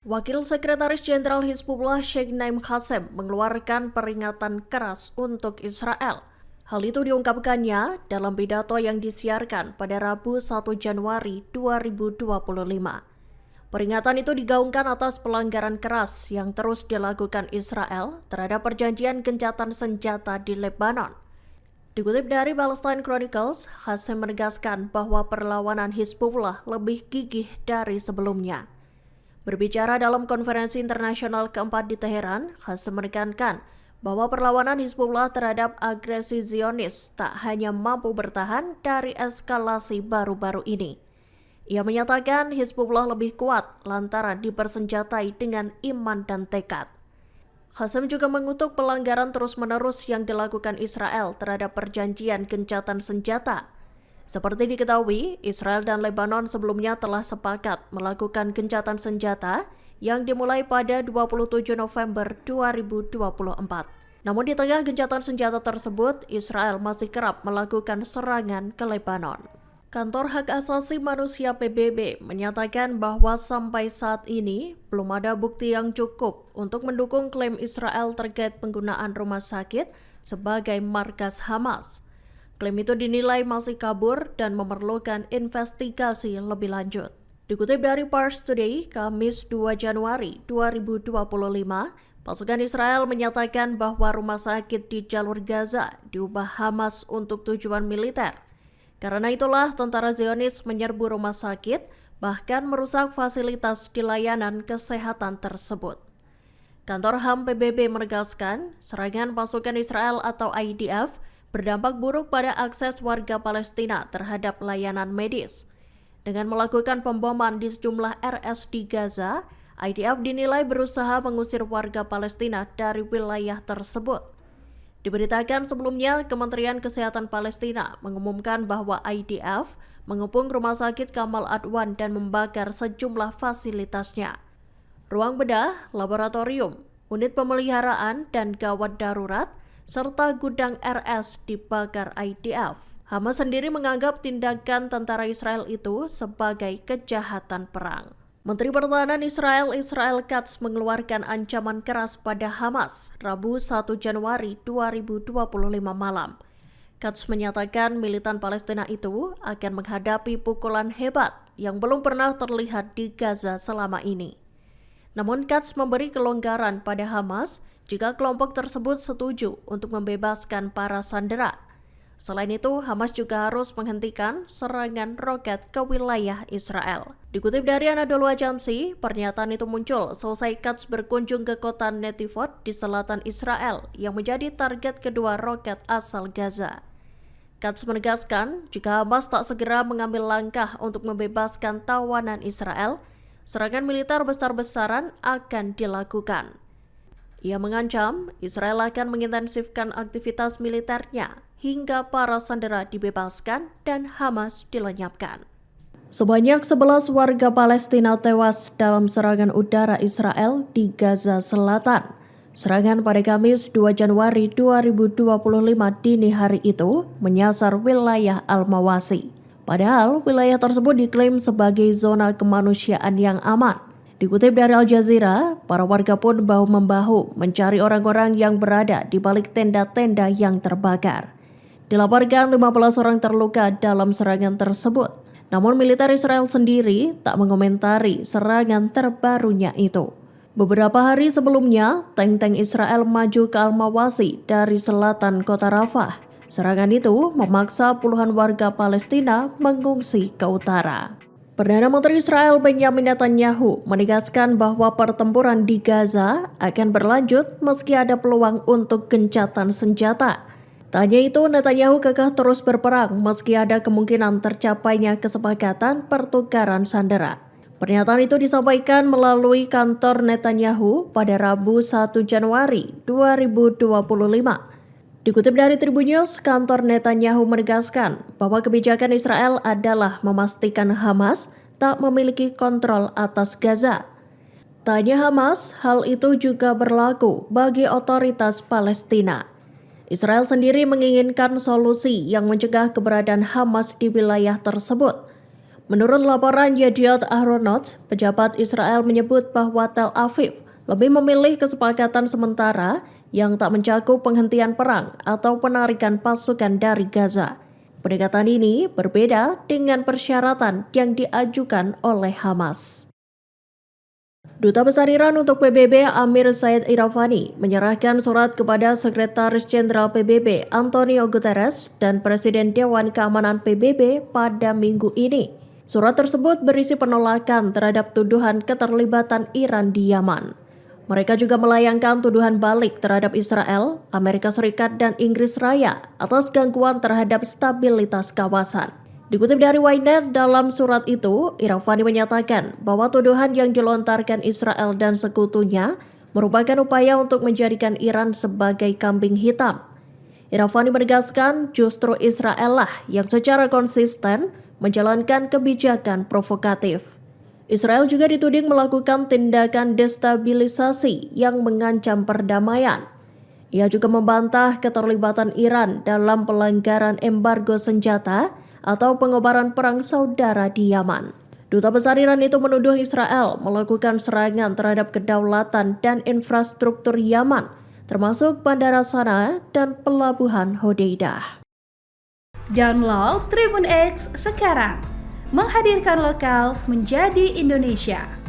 Wakil Sekretaris Jenderal Hizbullah Sheikh Naim Qassem mengeluarkan peringatan keras untuk Israel. Hal itu diungkapkannya dalam pidato yang disiarkan pada Rabu 1 Januari 2025. Peringatan itu digaungkan atas pelanggaran keras yang terus dilakukan Israel terhadap perjanjian gencatan senjata di Lebanon. Dikutip dari Palestine Chronicles, Qassem menegaskan bahwa perlawanan Hizbullah lebih gigih dari sebelumnya. Berbicara dalam konferensi internasional keempat di Teheran, Qassem menekankan bahwa perlawanan Hizbullah terhadap agresi Zionis tak hanya mampu bertahan dari eskalasi baru-baru ini. Ia menyatakan Hizbullah lebih kuat lantaran dipersenjatai dengan iman dan tekad. Qassem juga mengutuk pelanggaran terus-menerus yang dilakukan Israel terhadap perjanjian gencatan senjata. Seperti diketahui, Israel dan Lebanon sebelumnya telah sepakat melakukan gencatan senjata yang dimulai pada 27 November 2024. Namun di tengah gencatan senjata tersebut, Israel masih kerap melakukan serangan ke Lebanon. Kantor Hak Asasi Manusia PBB menyatakan bahwa sampai saat ini belum ada bukti yang cukup untuk mendukung klaim Israel terkait penggunaan rumah sakit sebagai markas Hamas. Klaim itu dinilai masih kabur dan memerlukan investigasi lebih lanjut. Dikutip dari Pars Today, Kamis 2 Januari 2025, pasukan Israel menyatakan bahwa rumah sakit di jalur Gaza diubah Hamas untuk tujuan militer. Karena itulah tentara Zionis menyerbu rumah sakit, bahkan merusak fasilitas di layanan kesehatan tersebut. Kantor HAM PBB menegaskan, serangan pasukan Israel atau IDF berdampak buruk pada akses warga Palestina terhadap layanan medis. Dengan melakukan pemboman di sejumlah RS di Gaza, IDF dinilai berusaha mengusir warga Palestina dari wilayah tersebut. Diberitakan sebelumnya, Kementerian Kesehatan Palestina mengumumkan bahwa IDF mengepung rumah sakit Kamal Adwan dan membakar sejumlah fasilitasnya. Ruang bedah, laboratorium, unit pemeliharaan, dan gawat darurat serta gudang RS dibakar IDF. Hamas sendiri menganggap tindakan tentara Israel itu sebagai kejahatan perang. Menteri Pertahanan Israel Katz mengeluarkan ancaman keras pada Hamas Rabu 1 Januari 2025 malam. Katz menyatakan militan Palestina itu akan menghadapi pukulan hebat yang belum pernah terlihat di Gaza selama ini. Namun Katz memberi kelonggaran pada Hamas jika kelompok tersebut setuju untuk membebaskan para sandera. Selain itu, Hamas juga harus menghentikan serangan roket ke wilayah Israel. Dikutip dari Anadolu Agency, pernyataan itu muncul selesai Katz berkunjung ke kota Netivot di selatan Israel yang menjadi target kedua roket asal Gaza. Katz menegaskan, jika Hamas tak segera mengambil langkah untuk membebaskan tawanan Israel, serangan militer besar-besaran akan dilakukan. Ia mengancam Israel akan mengintensifkan aktivitas militernya hingga para sandera dibebaskan dan Hamas dilenyapkan. Sebanyak 11 warga Palestina tewas dalam serangan udara Israel di Gaza Selatan. Serangan pada Kamis 2 Januari 2025 dini hari itu menyasar wilayah Al-Mawasi. Padahal wilayah tersebut diklaim sebagai zona kemanusiaan yang aman. Dikutip dari Al Jazeera, para warga pun bahu-membahu mencari orang-orang yang berada di balik tenda-tenda yang terbakar. Dilaporkan 15 orang terluka dalam serangan tersebut. Namun militer Israel sendiri tak mengomentari serangan terbarunya itu. Beberapa hari sebelumnya, tank-tank Israel maju ke Al-Mawasi dari selatan kota Rafah. Serangan itu memaksa puluhan warga Palestina mengungsi ke utara. Perdana Menteri Israel Benjamin Netanyahu menegaskan bahwa pertempuran di Gaza akan berlanjut meski ada peluang untuk gencatan senjata. Tak hanya itu, Netanyahu kekeh terus berperang meski ada kemungkinan tercapainya kesepakatan pertukaran sandera. Pernyataan itu disampaikan melalui kantor Netanyahu pada Rabu 1 Januari 2025. Dikutip dari Tribun News, kantor Netanyahu menegaskan bahwa kebijakan Israel adalah memastikan Hamas tak memiliki kontrol atas Gaza. Tak hanya Hamas, hal itu juga berlaku bagi otoritas Palestina. Israel sendiri menginginkan solusi yang mencegah keberadaan Hamas di wilayah tersebut. Menurut laporan Yediot Ahronot, pejabat Israel menyebut bahwa Tel Aviv lebih memilih kesepakatan sementara yang tak mencakup penghentian perang atau penarikan pasukan dari Gaza. Pendekatan ini berbeda dengan persyaratan yang diajukan oleh Hamas. Duta Besar Iran untuk PBB Amir Said Iravani menyerahkan surat kepada Sekretaris Jenderal PBB Antonio Guterres dan Presiden Dewan Keamanan PBB pada minggu ini. Surat tersebut berisi penolakan terhadap tuduhan keterlibatan Iran di Yaman. Mereka juga melayangkan tuduhan balik terhadap Israel, Amerika Serikat, dan Inggris Raya atas gangguan terhadap stabilitas kawasan. Dikutip dari Ynet, dalam surat itu, Iravani menyatakan bahwa tuduhan yang dilontarkan Israel dan sekutunya merupakan upaya untuk menjadikan Iran sebagai kambing hitam. Iravani menegaskan justru Israel lah yang secara konsisten menjalankan kebijakan provokatif. Israel juga dituding melakukan tindakan destabilisasi yang mengancam perdamaian. Ia juga membantah keterlibatan Iran dalam pelanggaran embargo senjata atau pengobaran perang saudara di Yaman. Duta Besar Iran itu menuduh Israel melakukan serangan terhadap kedaulatan dan infrastruktur Yaman, termasuk Bandara Sanaa dan Pelabuhan Hodeidah. Download Tribun X sekarang, menghadirkan lokal menjadi Indonesia.